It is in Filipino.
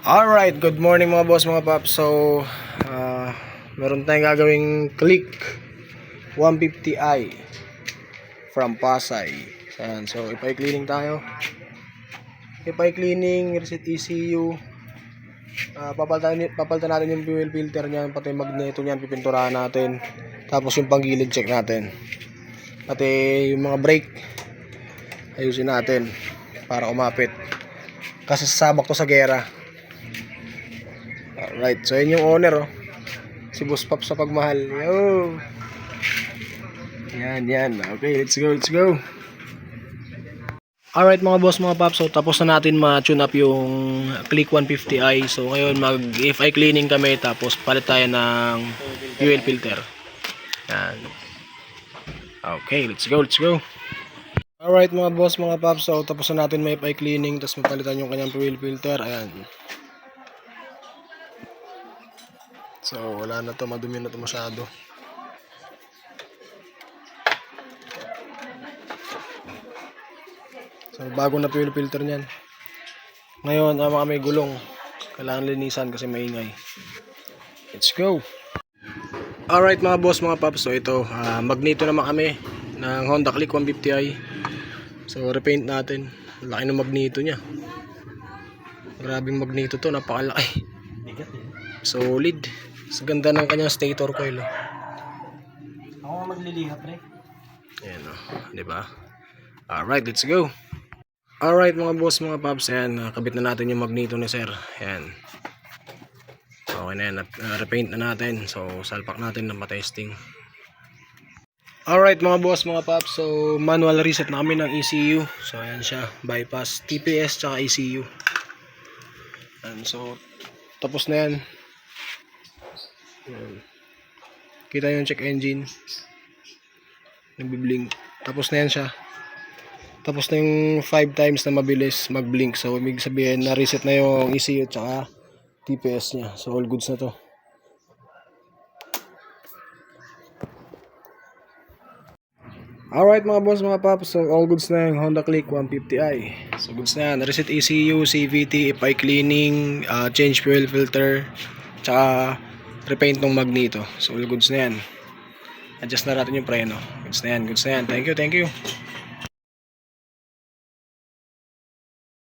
Alright, good morning mga boss, mga paps. So, meron tayong gagawing click 150i from Pasay. Ayan, so ipay-cleaning tayo. Ipay-cleaning, reset ECU. Papalitan natin yung fuel filter niyan, pati yung magneto niyan, pipinturahan natin. Tapos yung panggilid check natin. Pati yung mga brake, ayusin natin para umapit. Kasi sasabak to sa gera. Alright, so yun yung owner, si Boss Pop sa pagmahal. Yo! Yan. Okay, let's go. Alright mga boss, mga paps, so tapos na natin ma-tune up yung Click 150i. So ngayon mag-FI cleaning kami, tapos palit tayo ng fuel filter. Yan. Okay, let's go. Alright mga boss, mga paps, so tapos na natin ma-FI cleaning, tapos mapalitan yung kanyang fuel filter. Ayan. So wala na to, madumi na to masyado. So bago na fuel filter niyan. Ngayon may gulong, kailangan linisan kasi maingay. Let's go. Alright mga boss, mga paps, so ito magneto naman kami ng Honda Click 150i. So repaint natin. Laki ng magneto niya. Grabing magneto to, napakalaki. Solid. Sa ganda ng kanyang stator coil. Ako magliliha pre. Ayan di ba? Alright, let's go. Alright mga boss, mga paps, ayan, kabit na natin yung magneto ni sir. Ayan. Okay na yan, repaint na natin. So salpak natin ng matesting. Alright mga boss, mga paps, so manual reset na kami ng ECU. So ayan siya, bypass, TPS tsaka ECU. Ayan, so tapos na yan. Kita yung check engine, nagbi-blink. Tapos na yan siya. Tapos na yung 5 times na mabilis mag-blink. So ibig sabihin na reset na yung ECU tsaka TPS nya. So all goods na to. Alright mga boss, mga paps, so all goods na yung Honda Click 150i. So goods na yan. Reset ECU, CVT, FI cleaning, change fuel filter, tsaka repaint ng magneto. So all goods na yan. Adjust na natin yung preno. Goods na yan. Thank you.